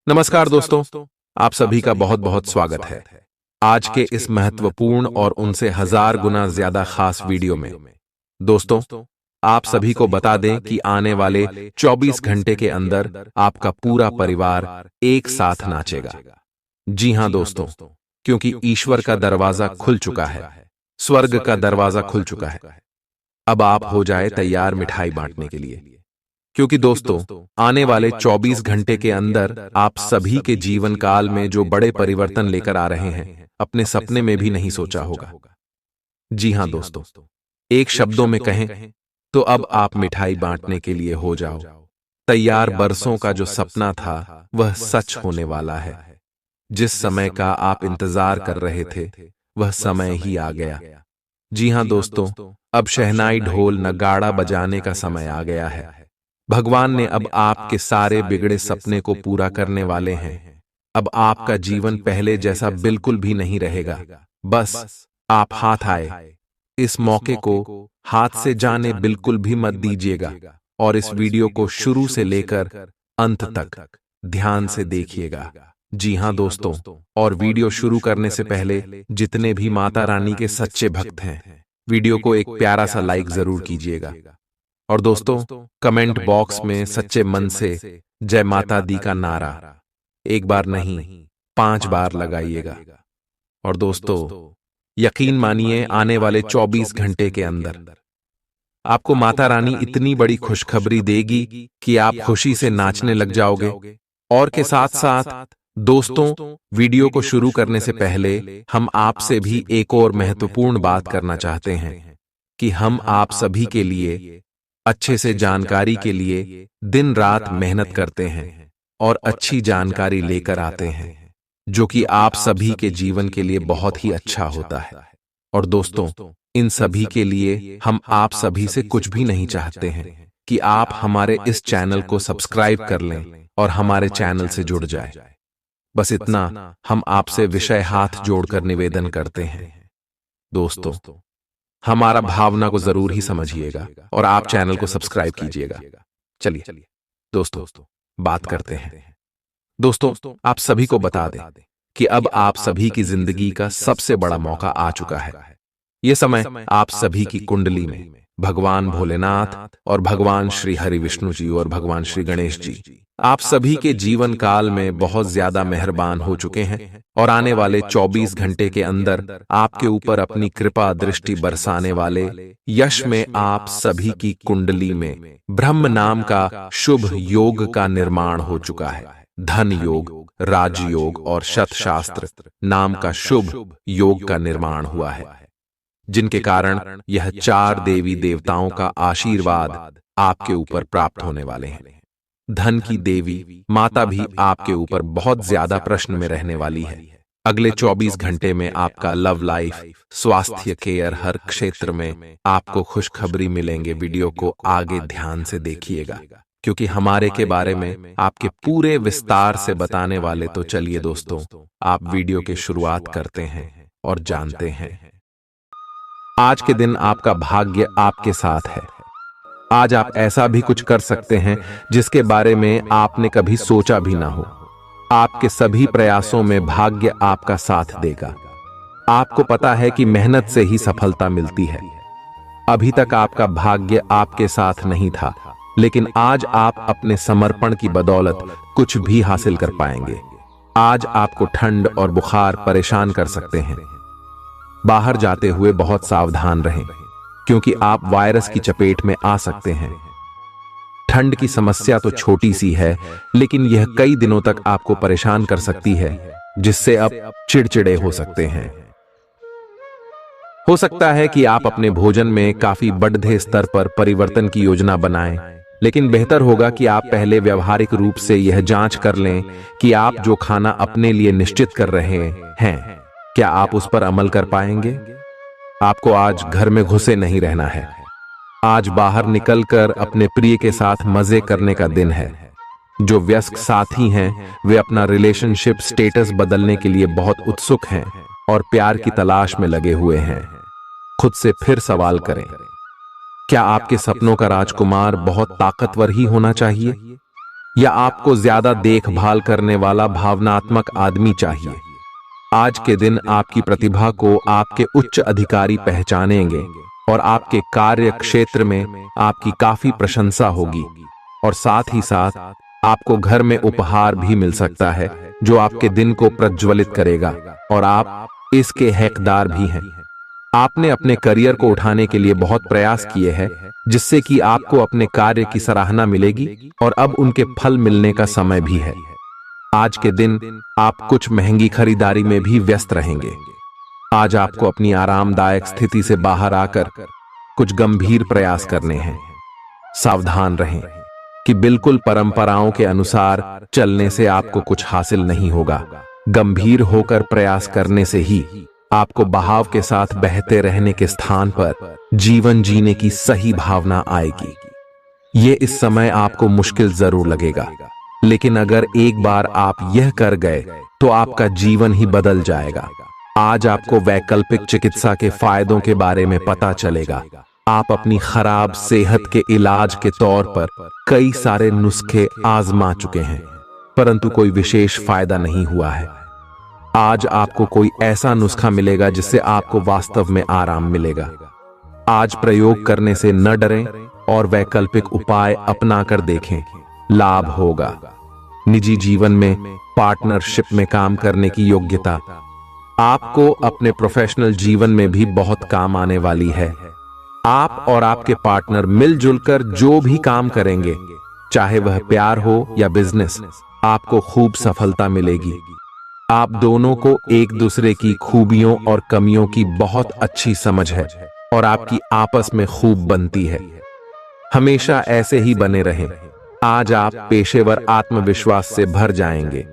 नमस्कार दोस्तों, आप सभी का बहुत बहुत स्वागत है आज के इस महत्वपूर्ण और उनसे हजार गुना ज्यादा खास वीडियो में। दोस्तों, आप सभी को बता दें कि आने वाले 24 घंटे के अंदर आपका पूरा परिवार एक साथ नाचेगा। जी हां दोस्तों, क्योंकि ईश्वर का दरवाजा खुल चुका है, स्वर्ग का दरवाजा खुल चुका है। अब आप हो जाए तैयार मिठाई बांटने के लिए, क्योंकि दोस्तों आने वाले 24 घंटे के अंदर आप सभी के जीवन काल में जो बड़े परिवर्तन लेकर आ रहे हैं, अपने सपने में भी नहीं सोचा होगा। जी हां दोस्तों, एक शब्दों में कहें तो अब आप मिठाई बांटने के लिए हो जाओ तैयार। बरसों का जो सपना था वह सच होने वाला है। जिस समय का आप इंतजार कर रहे थे वह समय ही आ गया। जी हां दोस्तों, अब शहनाई ढोल नगाड़ा बजाने का समय आ गया है। भगवान ने अब आपके सारे बिगड़े सपने को पूरा करने वाले हैं। अब आपका जीवन पहले जैसा बिल्कुल भी नहीं रहेगा। बस आप हाथ आए, इस मौके को हाथ से जाने बिल्कुल भी मत दीजिएगा और इस वीडियो को शुरू से लेकर अंत तक ध्यान से देखिएगा। जी हां दोस्तों, और वीडियो शुरू करने से पहले जितने भी माता रानी के सच्चे भक्त हैं, वीडियो को एक प्यारा सा लाइक जरूर कीजिएगा। और दोस्तों, कमेंट बॉक्स में सच्चे मन से जय माता दी का नारा एक बार नहीं 5 बार लगाइएगा। और दोस्तों, यकीन मानिए आने वाले 24 घंटे के अंदर आपको माता रानी इतनी बड़ी खुशखबरी देगी कि आप खुशी से नाचने लग जाओगे। और के साथ साथ दोस्तों, वीडियो को शुरू करने से पहले हम आपसे भी एक और महत्वपूर्ण बात करना चाहते हैं कि हम आप सभी के लिए अच्छे से जानकारी के लिए दिन रात मेहनत करते हैं और अच्छी जानकारी लेकर आते हैं, जो कि आप सभी के जीवन के लिए बहुत ही अच्छा होता है। और दोस्तों, इन सभी के लिए हम आप सभी से कुछ भी नहीं चाहते हैं कि आप हमारे इस चैनल को सब्सक्राइब कर लें और हमारे चैनल से जुड़ जाए। बस इतना हम आपसे विषय हाथ जोड़कर निवेदन करते हैं। दोस्तों, हमारा भावना को जरूर ही समझिएगा और आप चैनल को सब्सक्राइब कीजिएगा। चलिए दोस्तों, बात करते हैं। दोस्तों, आप सभी को बता दें कि अब आप सभी की जिंदगी का सबसे बड़ा मौका आ चुका है। यह समय आप सभी की कुंडली में भगवान भोलेनाथ और भगवान श्री हरि विष्णु जी और भगवान श्री गणेश जी आप सभी के जीवन काल में बहुत ज्यादा मेहरबान हो चुके हैं और आने वाले 24 घंटे के अंदर आपके ऊपर अपनी कृपा दृष्टि बरसाने वाले यश में आप सभी की कुंडली में ब्रह्म नाम का शुभ योग का निर्माण हो चुका है। धन योग, राजयोग और शतशास्त्र नाम का शुभ योग का निर्माण हुआ है, जिनके कारण यह 4 देवी देवताओं का आशीर्वाद आपके ऊपर प्राप्त होने वाले हैं। धन की देवी माता भी आपके ऊपर बहुत ज्यादा प्रश्न में रहने वाली है। अगले 24 घंटे में आपका लव लाइफ, स्वास्थ्य केयर, हर क्षेत्र में आपको खुशखबरी मिलेंगे। वीडियो को आगे ध्यान से देखिएगा, क्योंकि हमारे के बारे में आपके पूरे विस्तार से बताने वाले। तो चलिए दोस्तों, आप वीडियो की शुरुआत करते हैं और जानते हैं। आज के दिन आपका भाग्य आपके साथ है। आज आप ऐसा भी कुछ कर सकते हैं जिसके बारे में आपने कभी सोचा भी ना हो। आपके सभी प्रयासों में भाग्य आपका साथ देगा। आपको पता है कि मेहनत से ही सफलता मिलती है। अभी तक आपका भाग्य आपके साथ नहीं था, लेकिन आज आप अपने समर्पण की बदौलत कुछ भी हासिल कर पाएंगे। आज आपको ठंड और बुखार परेशान कर सकते हैं। बाहर जाते हुए बहुत सावधान रहें, क्योंकि आप वायरस की चपेट में आ सकते हैं। ठंड की समस्या तो छोटी सी है, लेकिन यह कई दिनों तक आपको परेशान कर सकती है, जिससे अब चिड़चिड़े हो सकते हैं। हो सकता है कि आप अपने भोजन में काफी बढ़ते स्तर पर परिवर्तन की योजना बनाएं, लेकिन बेहतर होगा कि आप पहले व्यावहारिक रूप से यह जांच कर लें कि आप जो खाना अपने लिए निश्चित कर रहे हैं, क्या आप उस पर अमल कर पाएंगे। आपको आज घर में घुसे नहीं रहना है। आज बाहर निकलकर अपने प्रिय के साथ मजे करने का दिन है। जो व्यस्क साथी हैं, वे अपना रिलेशनशिप स्टेटस बदलने के लिए बहुत उत्सुक हैं और प्यार की तलाश में लगे हुए हैं। खुद से फिर सवाल करें, क्या आपके सपनों का राजकुमार बहुत ताकतवर ही होना चाहिए, या आपको ज्यादा देखभाल करने वाला भावनात्मक आदमी चाहिए? आज के दिन आपकी प्रतिभा को आपके उच्च अधिकारी पहचानेंगे और आपके कार्य क्षेत्र में आपकी काफी प्रशंसा होगी। और साथ ही साथ आपको घर में उपहार भी मिल सकता है जो आपके दिन को प्रज्वलित करेगा और आप इसके हकदार भी हैं। आपने अपने करियर को उठाने के लिए बहुत प्रयास किए हैं, जिससे कि आपको अपने कार्य की सराहना मिलेगी और अब उनके फल मिलने का समय भी है। आज के दिन आप कुछ महंगी खरीदारी में भी व्यस्त रहेंगे। आज आपको अपनी आरामदायक स्थिति से बाहर आकर कुछ गंभीर प्रयास करने हैं। सावधान रहें कि बिल्कुल परंपराओं के अनुसार चलने से आपको कुछ हासिल नहीं होगा। गंभीर होकर प्रयास करने से ही आपको बहाव के साथ बहते रहने के स्थान पर जीवन जीने की सही भावना आएगी। ये इस समय आपको मुश्किल जरूर लगेगा, लेकिन अगर एक बार आप यह कर गए तो आपका जीवन ही बदल जाएगा। आज आपको वैकल्पिक चिकित्सा के फायदों के बारे में पता चलेगा। आप अपनी खराब सेहत के इलाज के तौर पर कई सारे नुस्खे आजमा चुके हैं, परंतु कोई विशेष फायदा नहीं हुआ है। आज आपको कोई ऐसा नुस्खा मिलेगा जिससे आपको वास्तव में आराम मिलेगा। आज प्रयोग करने से न डरें और वैकल्पिक उपाय अपनाकर देखें, लाभ होगा। निजी जीवन में पार्टनरशिप में काम करने की योग्यता आपको अपने प्रोफेशनल जीवन में भी बहुत काम आने वाली है। आप और आपके पार्टनर मिलजुल कर जो भी काम करेंगे, चाहे वह प्यार हो या बिजनेस, आपको खूब सफलता मिलेगी। आप दोनों को एक दूसरे की खूबियों और कमियों की बहुत अच्छी समझ है और आपकी आपस में खूब बनती है। हमेशा ऐसे ही बने रहें। आज आप पेशेवर आत्मविश्वास से भर जाएंगे।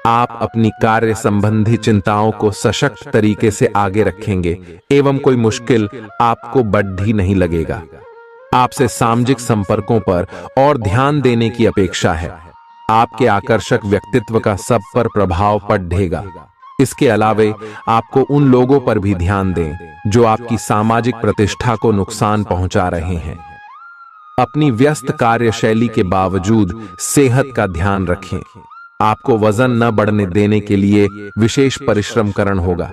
आप अपनी कार्य संबंधी चिंताओं को सशक्त तरीके से आगे रखेंगे एवं कोई मुश्किल आपको बढ़ी नहीं लगेगा। आपसे सामाजिक संपर्कों पर और ध्यान देने की अपेक्षा है। आपके आकर्षक व्यक्तित्व का सब पर प्रभाव पड़ेगा। इसके अलावे आपको उन लोगों पर भी ध्यान दें जो आपकी सामाजिक प्रतिष्ठा को नुकसान पहुंचा रहे हैं। अपनी व्यस्त कार्यशैली के बावजूद सेहत का ध्यान रखें। आपको वजन न बढ़ने देने के लिए विशेष परिश्रम करना होगा।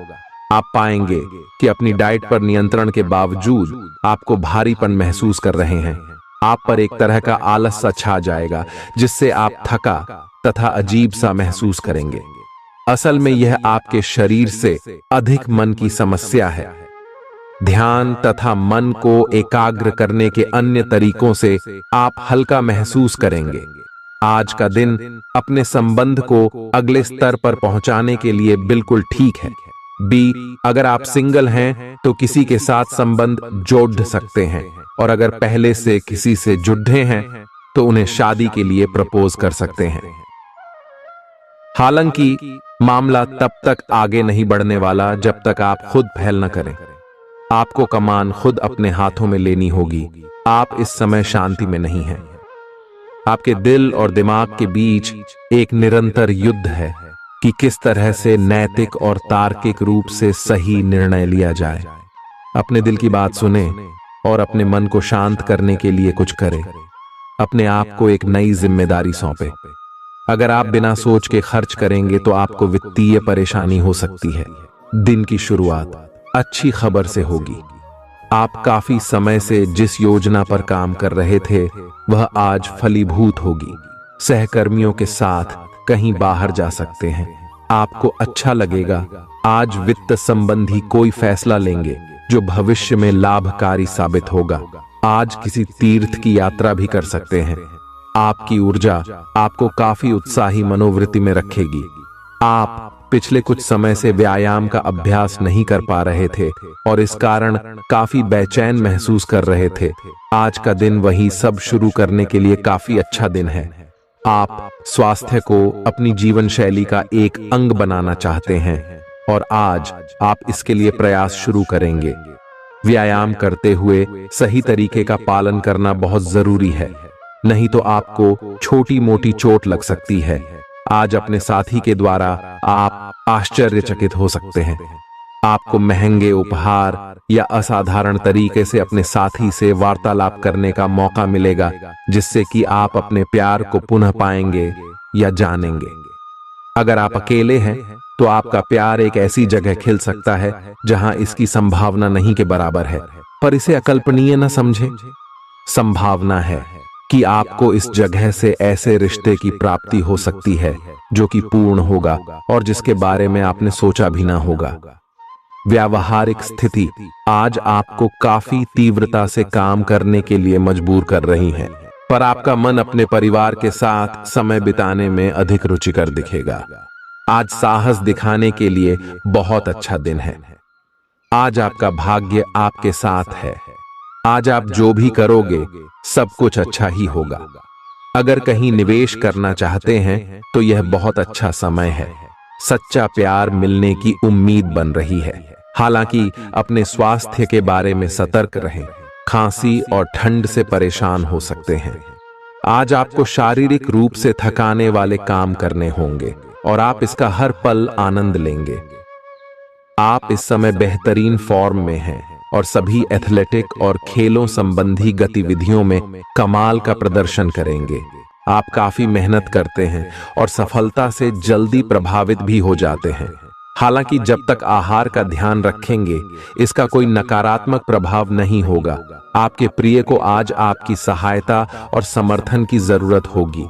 आप पाएंगे कि अपनी डाइट पर नियंत्रण के बावजूद आपको भारीपन महसूस कर रहे हैं। आप पर एक तरह का आलस सा छा जाएगा, जिससे आप थका तथा अजीब सा महसूस करेंगे। असल में यह आपके शरीर से अधिक मन की समस्या है। ध्यान तथा मन को एकाग्र करने के अन्य तरीकों से आप हल्का महसूस करेंगे। आज का दिन अपने संबंध को अगले स्तर पर पहुंचाने के लिए बिल्कुल ठीक है। अगर आप सिंगल हैं तो किसी के साथ संबंध जोड़ सकते हैं, और अगर पहले से किसी से जुड़े हैं तो उन्हें शादी के लिए प्रपोज कर सकते हैं। हालांकि मामला तब तक आगे नहीं बढ़ने वाला जब तक आप खुद पहल न करें। आपको कमान खुद अपने हाथों में लेनी होगी। आप इस समय शांति में नहीं हैं। आपके दिल और दिमाग के बीच एक निरंतर युद्ध है कि किस तरह से नैतिक और तार्किक रूप से सही निर्णय लिया जाए। अपने दिल की बात सुने और अपने मन को शांत करने के लिए कुछ करें। अपने आप को एक नई जिम्मेदारी सौंपे। अगर आप बिना सोच के खर्च करेंगे तो आपको वित्तीय परेशानी हो सकती है। दिन की शुरुआत अच्छी खबर से होगी। आप काफी समय से जिस योजना पर काम कर रहे थे वह आज फलीभूत होगी। सहकर्मियों के साथ कहीं बाहर जा सकते हैं। आपको अच्छा लगेगा। आज वित्त संबंधी कोई फैसला लेंगे जो भविष्य में लाभकारी साबित होगा। आज किसी तीर्थ की यात्रा भी कर सकते हैं। आपकी ऊर्जा आपको काफी उत्साही मनोवृत्ति में रखेगी। आप पिछले कुछ समय से व्यायाम का अभ्यास नहीं कर पा रहे थे और इस कारण काफी बेचैन महसूस कर रहे थे। आज का दिन वही सब शुरू करने के लिए काफी अच्छा दिन है। आप स्वास्थ्य को अपनी जीवन शैली का एक अंग बनाना चाहते हैं और आज आप इसके लिए प्रयास शुरू करेंगे। व्यायाम करते हुए सही तरीके का पालन करना बहुत जरूरी है, नहीं तो आपको छोटी मोटी चोट लग सकती है। आज अपने साथी के द्वारा आप आश्चर्यचकित हो सकते हैं। आपको महंगे उपहार या असाधारण तरीके से अपने साथी से वार्तालाप करने का मौका मिलेगा, जिससे कि आप अपने प्यार को पुनः पाएंगे या जानेंगे। अगर आप अकेले हैं तो आपका प्यार एक ऐसी जगह खिल सकता है जहां इसकी संभावना नहीं के बराबर है, पर इसे अकल्पनीय न समझें। संभावना है कि आपको इस जगह से ऐसे रिश्ते की प्राप्ति हो सकती है जो कि पूर्ण होगा और जिसके बारे में आपने सोचा भी ना होगा। व्यावहारिक स्थिति आज आपको काफी तीव्रता से काम करने के लिए मजबूर कर रही है, पर आपका मन अपने परिवार के साथ समय बिताने में अधिक रुचिकर दिखेगा। आज साहस दिखाने के लिए बहुत अच्छा दिन है। आज आपका भाग्य आपके साथ है। आज आप जो भी करोगे सब कुछ अच्छा ही होगा। अगर कहीं निवेश करना चाहते हैं तो यह बहुत अच्छा समय है। सच्चा प्यार मिलने की उम्मीद बन रही है। हालांकि अपने स्वास्थ्य के बारे में सतर्क रहें। खांसी और ठंड से परेशान हो सकते हैं। आज आपको शारीरिक रूप से थकाने वाले काम करने होंगे और आप इसका हर पल आनंद लेंगे। आप इस समय बेहतरीन फॉर्म में हैं और सभी एथलेटिक और खेलों संबंधी गतिविधियों में कमाल का प्रदर्शन करेंगे। आप काफी मेहनत करते हैं और सफलता से जल्दी प्रभावित भी हो जाते हैं। हालांकि जब तक आहार का ध्यान रखेंगे इसका कोई नकारात्मक प्रभाव नहीं होगा। आपके प्रिय को आज आपकी सहायता और समर्थन की जरूरत होगी।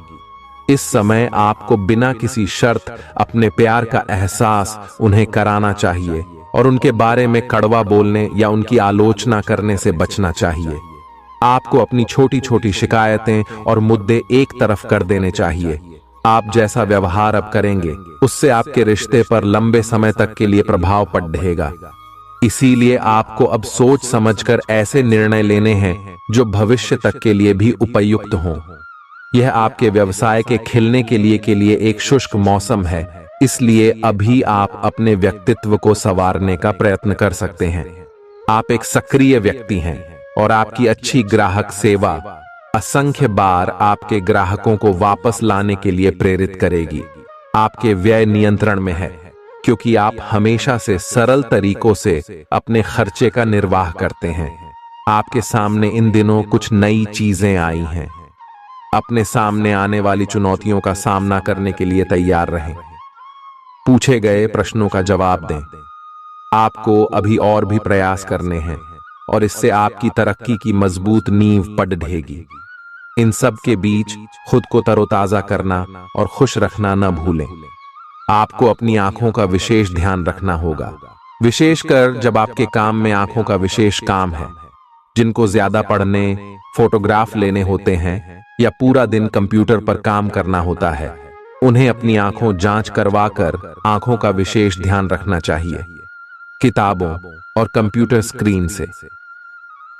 इस समय आपको बिना किसी शर्त अपने प्यार का एहसास उन्हें कराना चाहिए और उनके बारे में कड़वा बोलने या उनकी आलोचना करने से बचना चाहिए। आपको अपनी छोटी छोटी शिकायतें और मुद्दे एक तरफ कर देने चाहिए। आप जैसा व्यवहार अब करेंगे उससे आपके रिश्ते पर लंबे समय तक के लिए प्रभाव पड़ेगा। इसीलिए आपको अब सोच समझकर ऐसे निर्णय लेने हैं जो भविष्य तक के लिए भी उपयुक्त हों। यह आपके व्यवसाय के खिलने के लिए एक शुष्क मौसम है, इसलिए अभी आप अपने व्यक्तित्व को संवारने का प्रयत्न कर सकते हैं। आप एक सक्रिय व्यक्ति हैं और आपकी अच्छी ग्राहक सेवा असंख्य बार आपके ग्राहकों को वापस लाने के लिए प्रेरित करेगी। आपके व्यय नियंत्रण में है क्योंकि आप हमेशा से सरल तरीकों से अपने खर्चे का निर्वाह करते हैं। आपके सामने इन दिनों कुछ नई चीजें आई हैं। अपने सामने आने वाली चुनौतियों का सामना करने के लिए तैयार रहें। पूछे गए प्रश्नों का जवाब दें। आपको अभी और भी प्रयास करने हैं और इससे आपकी तरक्की की मजबूत नींव पड़ ढहेगी। इन सब के बीच खुद को तरोताजा करना और खुश रखना न भूलें। आपको अपनी आंखों का विशेष ध्यान रखना होगा, विशेषकर जब आपके काम में आंखों का विशेष काम है। जिनको ज्यादा पढ़ने, फोटोग्राफ लेने होते हैं या पूरा दिन कंप्यूटर पर काम करना होता है, उन्हें अपनी आंखों जांच करवाकर आंखों का विशेष ध्यान रखना चाहिए। किताबों और कंप्यूटर स्क्रीन से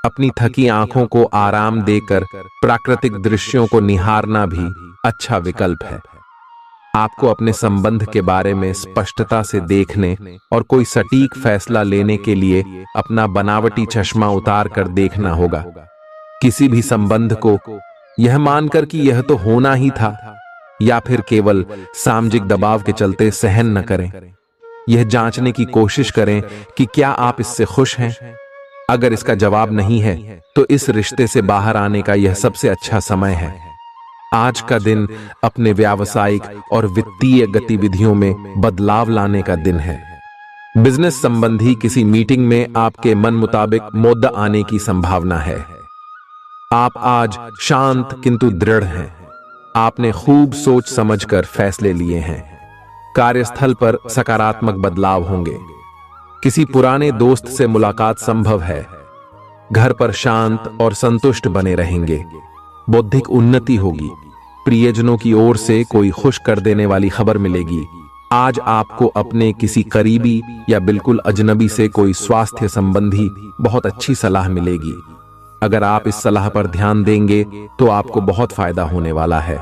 अपनी थकी आंखों को आराम देकर प्राकृतिक दृश्यों को निहारना भी अच्छा विकल्प है। आपको अपने संबंध के बारे में स्पष्टता से देखने और कोई सटीक फैसला लेने के लिए अपना बनावटी चश्मा उतार कर देखना होगा। किसी भी संबंध को यह मानकर कि यह तो होना ही था या फिर केवल सामाजिक दबाव के चलते सहन न करें। यह जांचने की कोशिश करें कि क्या आप इससे खुश हैं। अगर इसका जवाब नहीं है तो इस रिश्ते से बाहर आने का यह सबसे अच्छा समय है। आज का दिन अपने व्यावसायिक और वित्तीय गतिविधियों में बदलाव लाने का दिन है। बिजनेस संबंधी किसी मीटिंग में आपके मन मुताबिक मुद्दा आने की संभावना है। आप आज शांत किंतु दृढ़ हैं। आपने खूब सोच समझकर फैसले लिए हैं। कार्यस्थल पर सकारात्मक बदलाव होंगे। किसी पुराने दोस्त से मुलाकात संभव है। घर पर शांत और संतुष्ट बने रहेंगे। बौद्धिक उन्नति होगी। प्रियजनों की ओर से कोई खुश कर देने वाली खबर मिलेगी। आज आपको अपने किसी करीबी या बिल्कुल अजनबी से कोई स्वास्थ्य संबंधी बहुत अच्छी सलाह मिलेगी। अगर आप इस सलाह पर ध्यान देंगे तो आपको बहुत फायदा होने वाला है।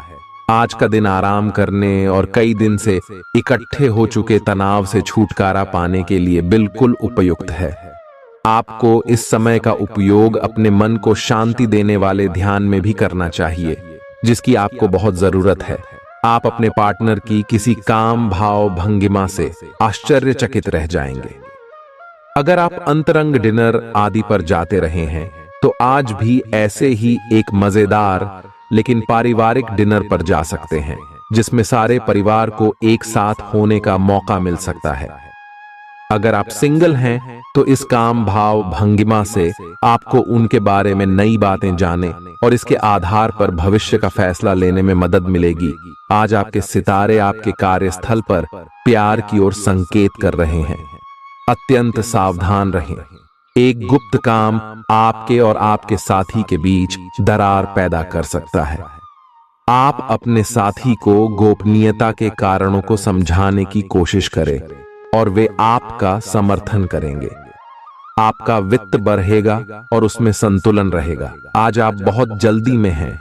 आज का दिन आराम करने और कई दिन से इकट्ठे हो चुके तनाव से छुटकारा पाने के लिए बिल्कुल उपयुक्त है। आपको इस समय का उपयोग अपने मन को शांति देने वाले ध्यान में भी करना चाहिए, जिसकी आपको बहुत जरूरत है। आप अपने पार्टनर की किसी काम भाव भंगिमा से आश्चर्यचकित रह जाएंगे। अगर आप अंतरंग डिनर आदि पर जाते रहे हैं तो आज भी ऐसे ही एक मजेदार लेकिन पारिवारिक डिनर पर जा सकते हैं, जिसमें सारे परिवार को एक साथ होने का मौका मिल सकता है। अगर आप सिंगल हैं तो इस काम भाव भंगिमा से आपको उनके बारे में नई बातें जाने और इसके आधार पर भविष्य का फैसला लेने में मदद मिलेगी। आज आपके सितारे आपके कार्यस्थल पर प्यार की ओर संकेत कर रहे हैं। अत्यंत सावधान रहें। एक गुप्त काम आपके और आपके साथी के बीच दरार पैदा कर सकता है। आप अपने साथी को गोपनीयता के कारणों को समझाने की कोशिश करें और वे आपका समर्थन करेंगे। आपका वित्त बढ़ेगा और उसमें संतुलन रहेगा। आज आप बहुत जल्दी में हैं।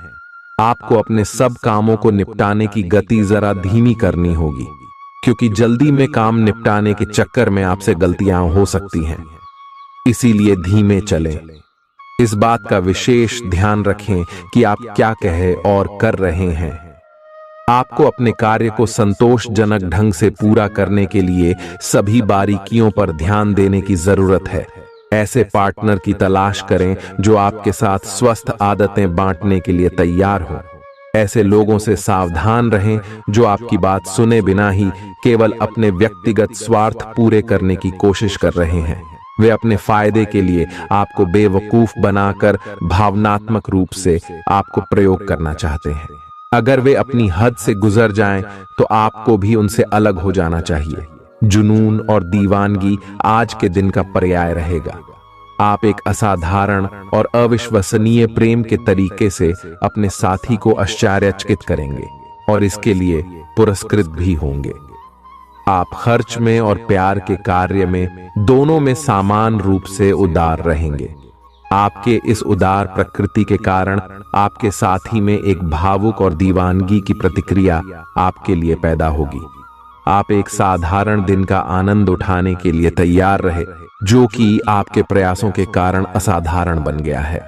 आपको अपने सब कामों को निपटाने की गति जरा धीमी करनी होगी, क्योंकि जल्दी में काम निपटाने के चक्कर में आपसे गलतियां हो सकती हैं। इसीलिए धीमे चलें। इस बात का विशेष ध्यान रखें कि आप क्या कह और कर रहे हैं। आपको अपने कार्य को संतोषजनक ढंग से पूरा करने के लिए सभी बारीकियों पर ध्यान देने की जरूरत है। ऐसे पार्टनर की तलाश करें जो आपके साथ स्वस्थ आदतें बांटने के लिए तैयार हों। ऐसे लोगों से सावधान रहें जो आपकी बात सुने बिना ही केवल अपने व्यक्तिगत स्वार्थ पूरे करने की कोशिश कर रहे हैं। वे अपने फायदे के लिए आपको बेवकूफ बनाकर भावनात्मक रूप से आपको प्रयोग करना चाहते हैं। अगर वे अपनी हद से गुजर जाएं तो आपको भी उनसे अलग हो जाना चाहिए। जुनून और दीवानगी आज के दिन का पर्याय रहेगा। आप एक असाधारण और अविश्वसनीय प्रेम के तरीके से अपने साथी को आश्चर्यचकित करेंगे और इसके लिए पुरस्कृत भी होंगे। आप खर्च में और प्यार के कार्य में दोनों में समान रूप से उदार रहेंगे। आपके इस उदार प्रकृति के कारण आपके साथी में एक भावुक और दीवानगी की प्रतिक्रिया आपके लिए पैदा होगी। आप एक साधारण दिन का आनंद उठाने के लिए तैयार रहे, जो कि आपके प्रयासों के कारण असाधारण बन गया है।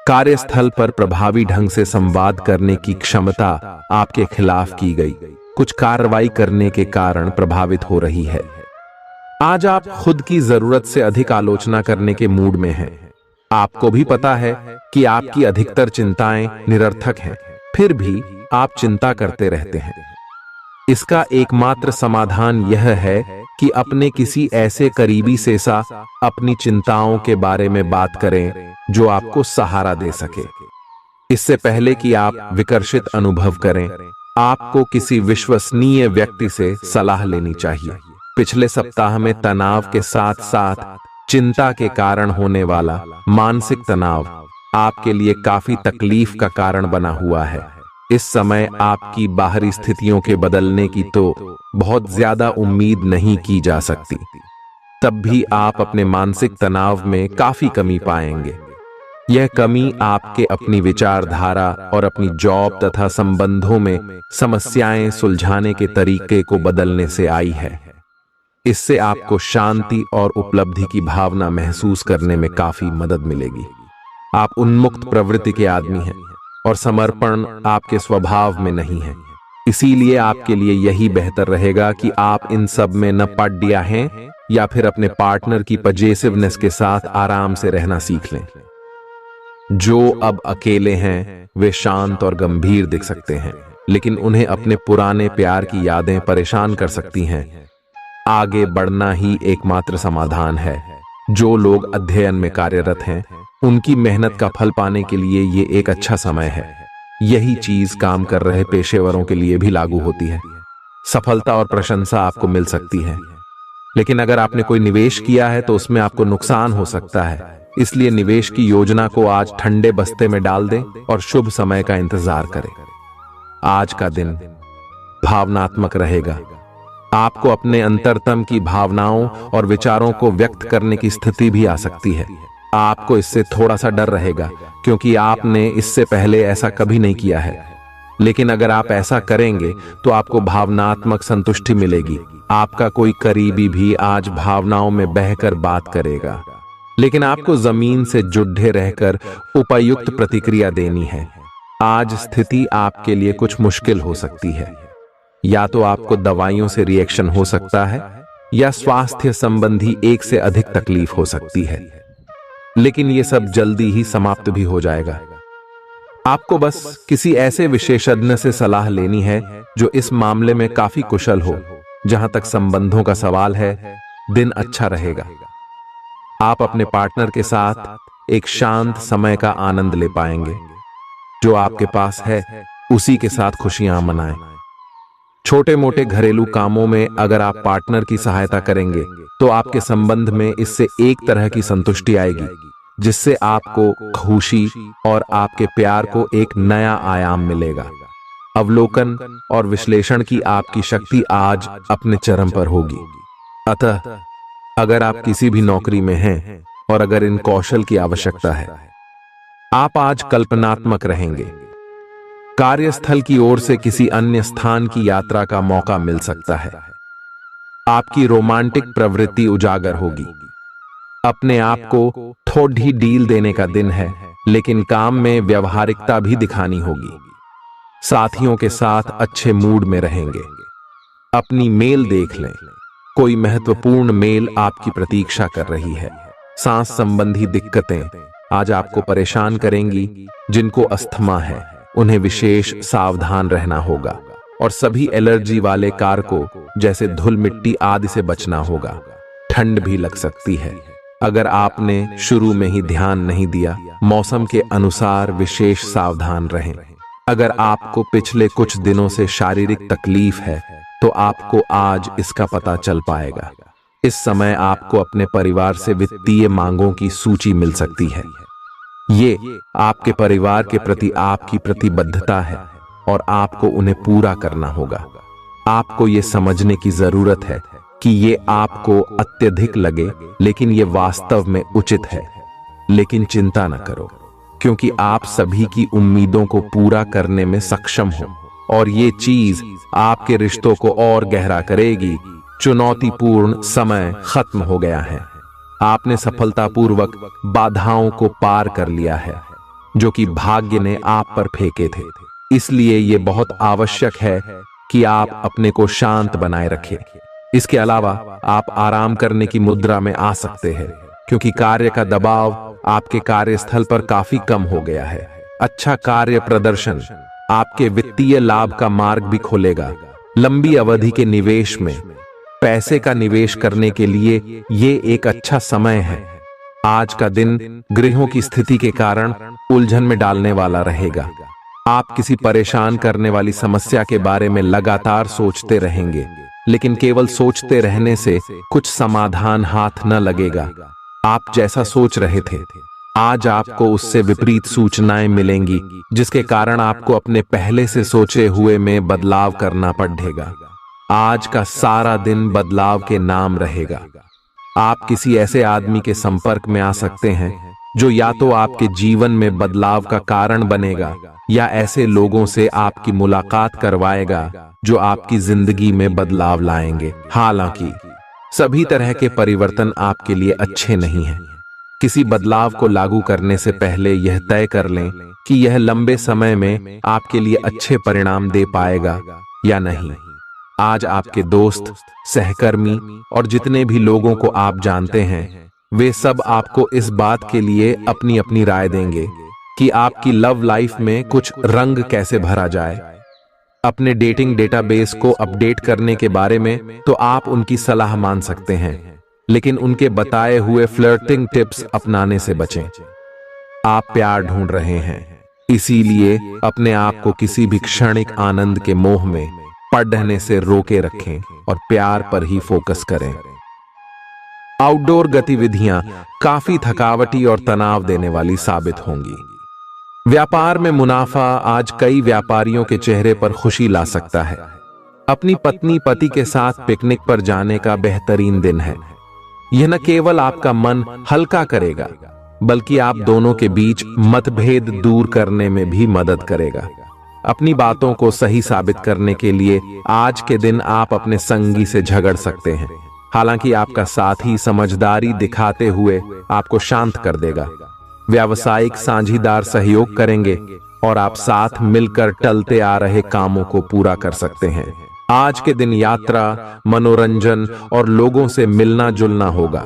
कार्यस्थल पर प्रभावी ढंग से संवाद करने की क्षमता आपके खिलाफ की गई कुछ कार्रवाई करने के कारण प्रभावित हो रही है। आज आप खुद की जरूरत से अधिक आलोचना करने के मूड में हैं। आपको भी पता है कि आपकी अधिकतर चिंताएं निरर्थक हैं, फिर भी आप चिंता करते रहते हैं। इसका एकमात्र समाधान यह है कि अपने किसी ऐसे करीबी से अपनी चिंताओं के बारे में बात करें जो आपको सहारा दे सके। इससे पहले कि आप विकर्षित अनुभव करें, आपको किसी विश्वसनीय व्यक्ति से सलाह लेनी चाहिए। पिछले सप्ताह में तनाव के साथ साथ चिंता के कारण होने वाला मानसिक तनाव आपके लिए काफी तकलीफ का कारण बना हुआ है। इस समय आपकी बाहरी स्थितियों के बदलने की तो बहुत ज्यादा उम्मीद नहीं की जा सकती। तब भी आप अपने मानसिक तनाव में काफी कमी पाएंगे। यह कमी आपके अपनी विचारधारा और अपनी जॉब तथा संबंधों में समस्याएं सुलझाने के तरीके को बदलने से आई है। इससे आपको शांति और उपलब्धि की भावना महसूस करने में काफी मदद मिलेगी। आप उन्मुक्त प्रवृत्ति के आदमी हैं और समर्पण आपके स्वभाव में नहीं है। इसीलिए आपके लिए यही बेहतर रहेगा कि आप इन सब में न पड़ हैं या फिर अपने पार्टनर की पजेसिवनेस के साथ आराम से रहना सीख लें। जो अब अकेले हैं वे शांत और गंभीर दिख सकते हैं, लेकिन उन्हें अपने पुराने प्यार की यादें परेशान कर सकती हैं। आगे बढ़ना ही एकमात्र समाधान है। जो लोग अध्ययन में कार्यरत हैं, उनकी मेहनत का फल पाने के लिए ये एक अच्छा समय है। यही चीज काम कर रहे पेशेवरों के लिए भी लागू होती है। सफलता और प्रशंसा आपको मिल सकती है, लेकिन अगर आपने कोई निवेश किया है तो उसमें आपको नुकसान हो सकता है। इसलिए निवेश की योजना को आज ठंडे बस्ते में डाल दें और शुभ समय का इंतजार करें। आज का दिन भावनात्मक रहेगा। आपको अपने अंतरतम की भावनाओं और विचारों को व्यक्त करने की स्थिति भी आ सकती है। आपको इससे थोड़ा सा डर रहेगा, क्योंकि आपने इससे पहले ऐसा कभी नहीं किया है। लेकिन अगर आप ऐसा करेंगे तो आपको भावनात्मक संतुष्टि मिलेगी। आपका कोई करीबी भी आज भावनाओं में बहकर बात करेगा, लेकिन आपको जमीन से जुड़े रहकर उपयुक्त प्रतिक्रिया देनी है। आज स्थिति आपके लिए कुछ मुश्किल हो सकती है। या तो आपको दवाइयों से रिएक्शन हो सकता है, या स्वास्थ्य संबंधी एक से अधिक तकलीफ हो सकती है, लेकिन ये सब जल्दी ही समाप्त भी हो जाएगा। आपको बस किसी ऐसे विशेषज्ञ से सलाह लेनी है जो इस मामले में काफी कुशल हो। जहां तक संबंधों का सवाल है, दिन अच्छा रहेगा। आप अपने पार्टनर के साथ एक शांत समय का आनंद ले पाएंगे। जो आपके पास है उसी के साथ खुशियां मनाएं। छोटे मोटे घरेलू कामों में अगर आप पार्टनर की सहायता करेंगे तो आपके संबंध में इससे एक तरह की संतुष्टि आएगी, जिससे आपको खुशी और आपके प्यार को एक नया आयाम मिलेगा। अवलोकन और विश्लेषण की आपकी शक्ति आज अपने चरम पर होगी। अतः अगर आप किसी भी नौकरी में हैं और अगर इन कौशल की आवश्यकता है, आप आज कल्पनात्मक रहेंगे। कार्यस्थल की ओर से किसी अन्य स्थान की यात्रा का मौका मिल सकता है। आपकी रोमांटिक प्रवृत्ति उजागर होगी। अपने आप को थोड़ी डील देने का दिन है, लेकिन काम में व्यवहारिकता भी दिखानी होगी। साथियों के साथ अच्छे मूड में रहेंगे। अपनी मेल देख लें, कोई महत्वपूर्ण मेल आपकी प्रतीक्षा कर रही है। सांस संबंधी दिक्कतें आज आपको परेशान करेंगी। जिनको अस्थमा है उन्हें विशेष सावधान रहना होगा और सभी एलर्जी वाले कारकों जैसे धूल मिट्टी आदि से बचना होगा। ठंड भी लग सकती है। अगर आपने शुरू में ही ध्यान नहीं दिया, मौसम के अनुसार विशेष सावधान रहें। अगर आपको पिछले कुछ दिनों से शारीरिक तकलीफ है तो आपको आज इसका पता चल पाएगा। इस समय आपको अपने परिवार से वित्तीय मांगों की सूची मिल सकती है। ये आपके परिवार के प्रति आपकी प्रतिबद्धता है और आपको उन्हें पूरा करना होगा। आपको ये समझने की जरूरत है कि ये आपको अत्यधिक लगे, लेकिन ये वास्तव में उचित है। लेकिन चिंता न करो, क्योंकि आप सभी की उम्मीदों को पूरा करने में सक्षम हो और ये चीज आपके रिश्तों को और गहरा करेगी। चुनौतीपूर्ण समय खत्म हो गया है। आपने सफलतापूर्वक बाधाओं को पार कर लिया है जो कि भाग्य ने आप पर फेंके थे। इसलिए ये बहुत आवश्यक है कि आप अपने को शांत बनाए रखें। इसके अलावा आप आराम करने की मुद्रा में आ सकते हैं, क्योंकि कार्य का दबाव आपके कार्यस्थल पर काफी कम हो गया है। अच्छा कार्य प्रदर्शन आपके वित्तीय लाभ का मार्ग भी खोलेगा। लंबी अवधि के निवेश में पैसे का निवेश करने के लिए ये एक अच्छा समय है। आज का दिन गृहों की स्थिति के कारण उलझन में डालने वाला रहेगा। आप किसी परेशान करने वाली समस्या के बारे में लगातार सोचते रहेंगे, लेकिन केवल सोचते रहने से कुछ समाधान हाथ न लगेगा। आप जैसा सोच रहे थे, आज आपको उससे विपरीत सूचनाएं मिलेंगी, जिसके कारण आपको अपने पहले से सोचे हुए में बदलाव करना पड़ेगा। आज का सारा दिन बदलाव के नाम रहेगा। आप किसी ऐसे आदमी के संपर्क में आ सकते हैं जो या तो आपके जीवन में बदलाव का कारण बनेगा या ऐसे लोगों से आपकी मुलाकात करवाएगा जो आपकी जिंदगी में बदलाव लाएंगे। हालांकि सभी तरह के परिवर्तन आपके लिए अच्छे नहीं हैं। किसी बदलाव को लागू करने से पहले यह तय कर लें कि यह लंबे समय में आपके लिए अच्छे परिणाम दे पाएगा या नहीं। आज आपके दोस्त, सहकर्मी और जितने भी लोगों को आप जानते हैं, वे सब आपको इस बात के लिए अपनी अपनी राय देंगे कि आपकी लव लाइफ में कुछ रंग कैसे भरा जाए। अपने डेटिंग डेटाबेस को अपडेट करने के बारे में तो आप उनकी सलाह मान सकते हैं, लेकिन उनके बताए हुए फ्लर्टिंग टिप्स अपनाने से बचें। आप प्यार ढूंढ रहे हैं, इसीलिए अपने आप को किसी भी क्षणिक आनंद के मोह में पड़ने से रोके रखें और प्यार पर ही फोकस करें। आउटडोर गतिविधियां काफी थकावटी और तनाव देने वाली साबित होंगी। व्यापार में मुनाफा आज कई व्यापारियों के चेहरे पर खुशी ला सकता है। अपनी पत्नी पति के साथ पिकनिक पर जाने का बेहतरीन दिन है। यह न केवल आपका मन हल्का करेगा, बल्कि आप दोनों के बीच मतभेद दूर करने में भी मदद करेगा। अपनी बातों को सही साबित करने के लिए आज के दिन आप अपने संगी से झगड़ सकते हैं। हालांकि आपका साथी समझदारी दिखाते हुए आपको शांत कर देगा। व्यावसायिक साझीदार सहयोग करेंगे और आप साथ मिलकर टलते आ रहे कामों को पूरा कर सकते हैं। आज के दिन यात्रा, मनोरंजन और लोगों से मिलना जुलना होगा।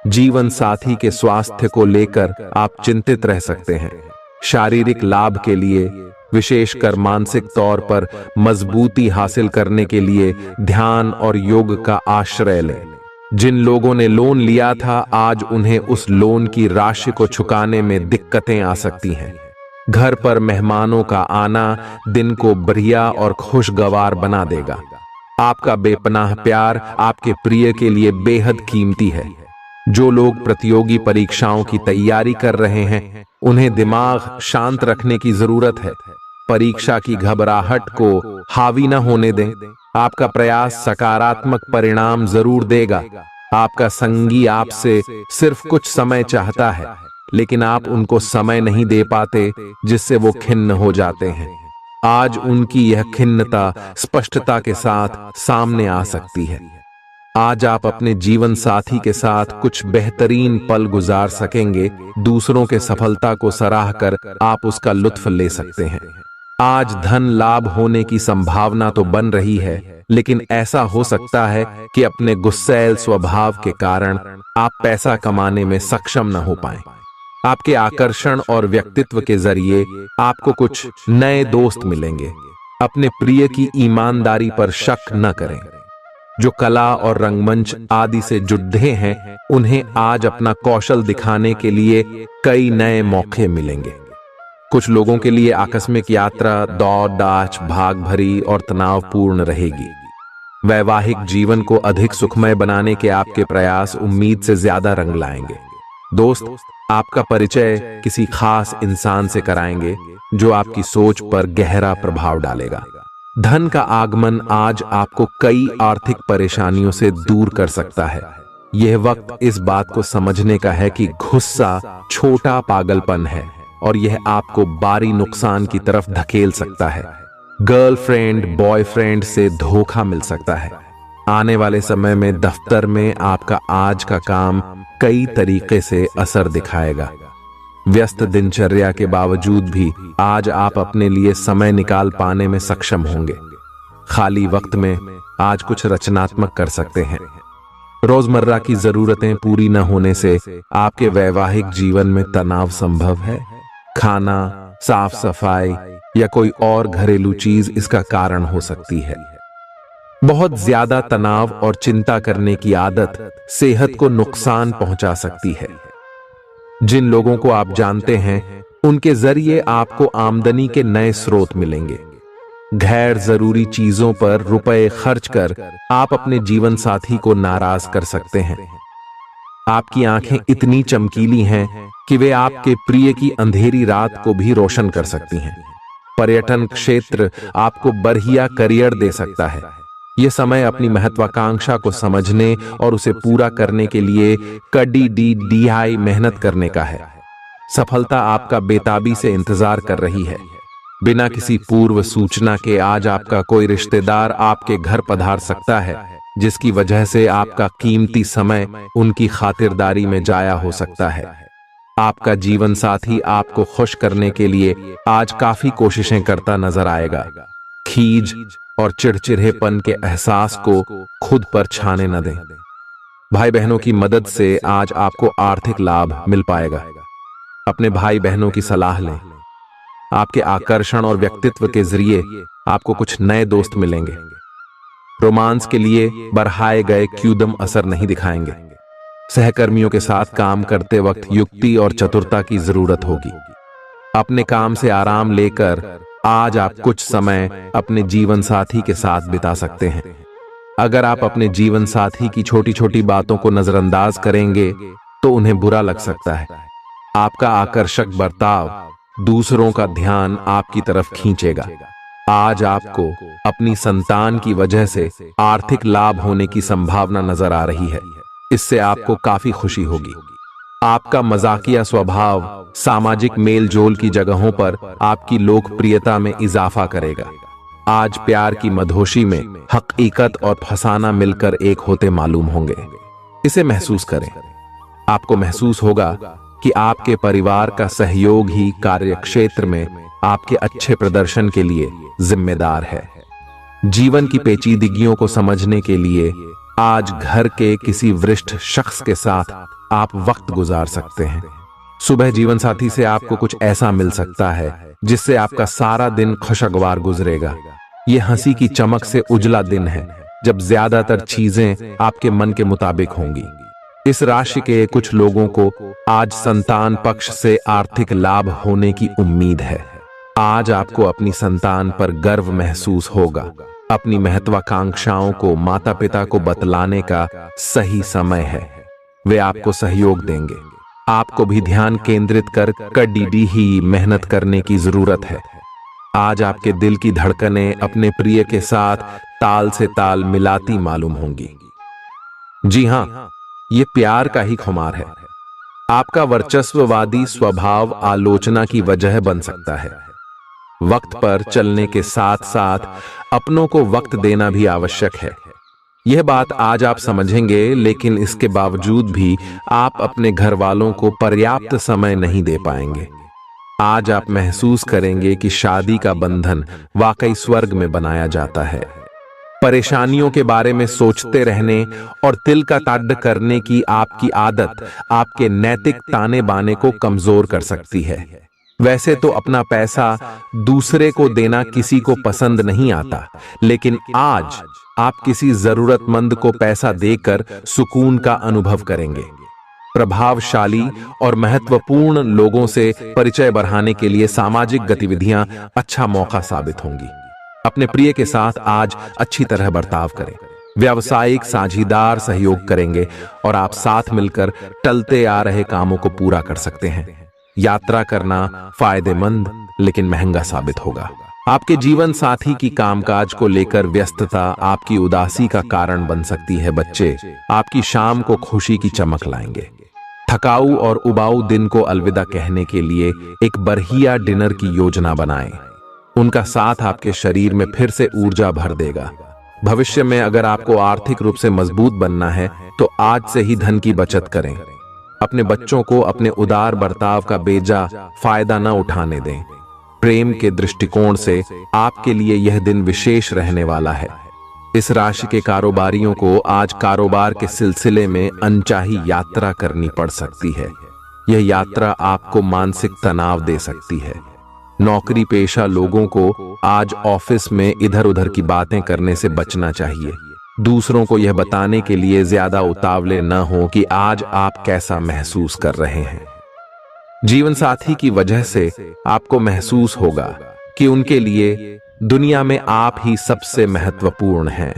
जीवन साथी के स्वास्थ्य को लेकर आप चिंतित रह सकते हैं। शारीरिक लाभ के लिए, विशेषकर मानसिक तौर पर मजबूती हासिल करने के लिए ध्यान और योग का आश्रय लें। जिन लोगों ने लोन लिया था, आज उन्हें उस लोन की राशि को चुकाने में दिक्कतें आ सकती हैं। घर पर मेहमानों का आना दिन को बढ़िया और खुशगवार बना देगा। आपका बेपनाह प्यार आपके प्रिय के लिए बेहद कीमती है। जो लोग प्रतियोगी परीक्षाओं की तैयारी कर रहे हैं, उन्हें दिमाग शांत रखने की जरूरत है। परीक्षा की घबराहट को हावी न होने दें। आपका प्रयास सकारात्मक परिणाम जरूर देगा। आपका संगी आपसे सिर्फ कुछ समय चाहता है, लेकिन आप उनको समय नहीं दे पाते, जिससे वो खिन्न हो जाते हैं। आज उनकी यह खिन्नता स्पष्टता के साथ सामने आ सकती है। आज आप अपने जीवन साथी के साथ कुछ बेहतरीन पल गुजार सकेंगे। दूसरों के सफलता को सराह कर आप उसका लुत्फ ले सकते हैं। आज धन लाभ होने की संभावना तो बन रही है, लेकिन ऐसा हो सकता है कि अपने गुस्सैल स्वभाव के कारण आप पैसा कमाने में सक्षम न हो पाएं। आपके आकर्षण और व्यक्तित्व के जरिए आपको कुछ नए दोस्त मिलेंगे। अपने प्रिय की ईमानदारी पर शक न करें। जो कला और रंगमंच आदि से जुड़े हैं, उन्हें आज अपना कौशल दिखाने के लिए कई नए मौके मिलेंगे। कुछ लोगों के लिए आकस्मिक यात्रा दौड़ दाच भाग भरी और तनावपूर्ण रहेगी। वैवाहिक जीवन को अधिक सुखमय बनाने के आपके प्रयास उम्मीद से ज्यादा रंग लाएंगे। दोस्त आपका परिचय किसी खास इंसान से कराएंगे, जो आपकी सोच पर गहरा प्रभाव डालेगा। धन का आगमन आज आपको कई आर्थिक परेशानियों से दूर कर सकता है। यह वक्त इस बात को समझने का है कि गुस्सा छोटा पागलपन है और यह आपको भारी नुकसान की तरफ धकेल सकता है। गर्लफ्रेंड बॉयफ्रेंड से धोखा मिल सकता है। आने वाले समय में दफ्तर में आपका आज का काम कई तरीके से असर दिखाएगा। व्यस्त दिनचर्या के बावजूद भी आज आप अपने लिए समय निकाल पाने में सक्षम होंगे। खाली वक्त में आज कुछ रचनात्मक कर सकते हैं। रोजमर्रा की जरूरतें पूरी न होने से आपके वैवाहिक जीवन में तनाव संभव है। खाना, साफ सफाई या कोई और घरेलू चीज इसका कारण हो सकती है। बहुत ज्यादा तनाव और चिंता करने की आदत सेहत को नुकसान पहुंचा सकती है। जिन लोगों को आप जानते हैं, उनके जरिए आपको आमदनी के नए स्रोत मिलेंगे। गैर जरूरी चीजों पर रुपए खर्च कर आप अपने जीवन साथी को नाराज कर सकते हैं। आपकी आंखें इतनी चमकीली हैं कि वे आपके प्रिय की अंधेरी रात को भी रोशन कर सकती हैं। पर्यटन क्षेत्र आपको बढ़िया करियर दे सकता है। यह समय अपनी महत्वाकांक्षा को समझने और उसे पूरा करने के लिए कड़ी मेहनत करने का है। सफलता आपका बेताबी से इंतजार कर रही है। बिना किसी पूर्व सूचना के आज आपका कोई रिश्तेदार आपके घर पधार सकता है, जिसकी वजह से आपका कीमती समय उनकी खातिरदारी में जाया हो सकता है। आपका जीवन साथी आपको खुश करने के लिए आज काफी कोशिशें करता नजर आएगा। खीज और चिड़चिड़ेपन के एहसास को खुद पर छाने न दें। भाई बहनों की मदद से आज आपको आर्थिक लाभ मिल पाएगा। अपने भाई बहनों की सलाह लें। आपके आकर्षण और व्यक्तित्व के जरिए आपको कुछ नए दोस्त मिलेंगे। रोमांस के लिए बढ़ाए गए क्यूदम असर नहीं दिखाएंगे। सहकर्मियों के साथ काम करते वक्त युक्ति और चतुरता की जरूरत होगी। अपने काम से आराम लेकर आज आप कुछ समय अपने जीवन साथी के साथ बिता सकते हैं। अगर आप अपने जीवन साथी की छोटी छोटी बातों को नजरअंदाज करेंगे तो उन्हें बुरा लग सकता है। आपका आकर्षक बर्ताव दूसरों का ध्यान आपकी तरफ खींचेगा। आज आपको अपनी संतान की वजह से आर्थिक लाभ होने की संभावना नजर आ रही है। इससे आपको काफी खुशी होगी। आपका मजाकिया स्वभाव सामाजिक मेल जोल की जगहों पर आपकी लोकप्रियता में इजाफा करेगा। आज प्यार की मधोशी में हकीकत और फसाना मिलकर एक होते मालूम होंगे। इसे महसूस करें। आपको महसूस होगा कि आपके परिवार का सहयोग ही कार्यक्षेत्र में आपके अच्छे प्रदर्शन के लिए जिम्मेदार है। जीवन की पेचीदगियों को समझने के लिए आज घर के किसी वरिष्ठ शख्स के साथ आप वक्त गुजार सकते हैं। सुबह जीवन साथी से आपको कुछ ऐसा मिल सकता है जिससे आपका सारा दिन खुशगवार गुजरेगा। यह हंसी की चमक से उजला दिन है जब ज्यादातर चीजें आपके मन के मुताबिक होंगी। इस राशि के कुछ लोगों को आज संतान पक्ष से आर्थिक लाभ होने की उम्मीद है। आज आपको अपनी संतान पर गर्व महसूस होगा। अपनी महत्वाकांक्षाओं को माता पिता को बतलाने का सही समय है। वे आपको सहयोग देंगे। आपको भी ध्यान केंद्रित कर कड़ी ही मेहनत करने की जरूरत है। आज आपके दिल की धड़कनें अपने प्रिय के साथ ताल से ताल मिलाती मालूम होंगी। जी हां, ये प्यार का ही खुमार है। आपका वर्चस्ववादी स्वभाव आलोचना की वजह बन सकता है। वक्त पर चलने के साथ साथ अपनों को वक्त देना भी आवश्यक है। यह बात आज आप समझेंगे, लेकिन इसके बावजूद भी आप अपने घर वालों को पर्याप्त समय नहीं दे पाएंगे। आज आप महसूस करेंगे कि शादी का बंधन वाकई स्वर्ग में बनाया जाता है। परेशानियों के बारे में सोचते रहने और तिल का ताड़ करने की आपकी आदत आपके नैतिक ताने बाने को कमजोर कर सकती है। वैसे तो अपना पैसा दूसरे को देना किसी को पसंद नहीं आता, लेकिन आज आप किसी जरूरतमंद को पैसा देकर सुकून का अनुभव करेंगे। प्रभावशाली और महत्वपूर्ण लोगों से परिचय बढ़ाने के लिए सामाजिक गतिविधियां अच्छा मौका साबित होंगी। अपने प्रिय के साथ आज अच्छी तरह बर्ताव करें। व्यावसायिक साझीदार सहयोग करेंगे और आप साथ मिलकर टलते आ रहे कामों को पूरा कर सकते हैं। यात्रा करना फायदेमंद लेकिन महंगा साबित होगा। आपके जीवन साथी की कामकाज को लेकर व्यस्तता आपकी उदासी का कारण बन सकती है। बच्चे आपकी शाम को खुशी की चमक लाएंगे। थकाऊ और उबाऊ दिन को अलविदा कहने के लिए एक बढ़िया डिनर की योजना बनाएं। उनका साथ आपके शरीर में फिर से ऊर्जा भर देगा। भविष्य में अगर आपको आर्थिक रूप से मजबूत बनना है तो आज से ही धन की बचत करें। अपने बच्चों को अपने उदार बर्ताव का बेजा फायदा न उठाने दें। प्रेम के दृष्टिकोण से आपके लिए यह दिन विशेष रहने वाला है। इस राशि के कारोबारियों को आज कारोबार के सिलसिले में अनचाही यात्रा करनी पड़ सकती है। यह यात्रा आपको मानसिक तनाव दे सकती है। नौकरी पेशा लोगों को आज ऑफिस में इधर उधर की बातें करने से बचना चाहिए। दूसरों को यह बताने के लिए ज्यादा उतावले न हो कि आज आप कैसा महसूस कर रहे हैं। जीवन साथी की वजह से आपको महसूस होगा कि उनके लिए दुनिया में आप ही सबसे महत्वपूर्ण हैं।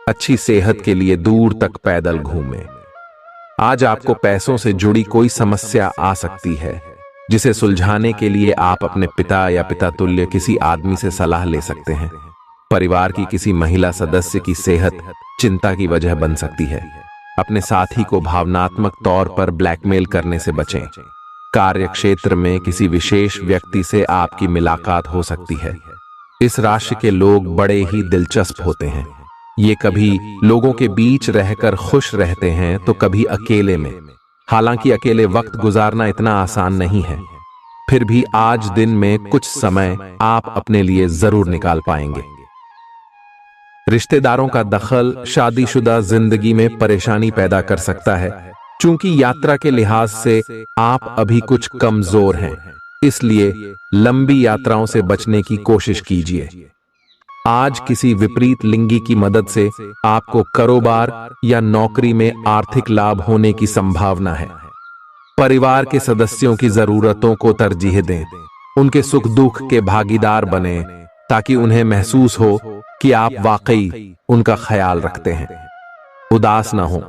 अच्छी सेहत के लिए दूर तक पैदल घूमें। आज आपको पैसों से जुड़ी कोई समस्या आ सकती है जिसे सुलझाने के लिए आप अपने पिता या पिता तुल्य किसी आदमी से सलाह ले सकते हैं। परिवार की किसी महिला सदस्य की सेहत चिंता की वजह बन सकती है। अपने साथी को भावनात्मक तौर पर ब्लैकमेल करने से बचें। कार्य क्षेत्र में किसी विशेष व्यक्ति से आपकी मुलाकात हो सकती है। इस राशि के लोग बड़े ही दिलचस्प होते हैं। ये कभी लोगों के बीच रहकर खुश रहते हैं तो कभी अकेले में। हालांकि अकेले वक्त गुजारना इतना आसान नहीं है, फिर भी आज दिन में कुछ समय आप अपने लिए जरूर निकाल पाएंगे। रिश्तेदारों का दखल शादीशुदा जिंदगी में परेशानी पैदा कर सकता है। चूंकि यात्रा के लिहाज से आप अभी कुछ कमजोर हैं, इसलिए लंबी यात्राओं से बचने की कोशिश कीजिए। आज किसी विपरीत लिंगी की मदद से आपको कारोबार या नौकरी में आर्थिक लाभ होने की संभावना है। परिवार के सदस्यों की जरूरतों को तरजीह दें। उनके सुख दुख के भागीदार बने ताकि उन्हें महसूस हो कि आप वाकई उनका ख्याल रखते हैं। उदास ना हो।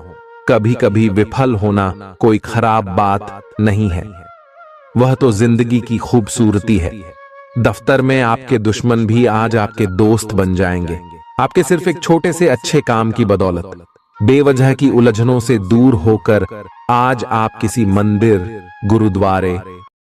कभी कभी विफल होना कोई खराब बात नहीं है, वह तो जिंदगी की खूबसूरती है। दफ्तर में आपके दुश्मन भी आज आपके दोस्त बन जाएंगे, आपके सिर्फ एक छोटे से अच्छे काम की बदौलत। बेवजह की उलझनों से दूर होकर आज आप किसी मंदिर, गुरुद्वारे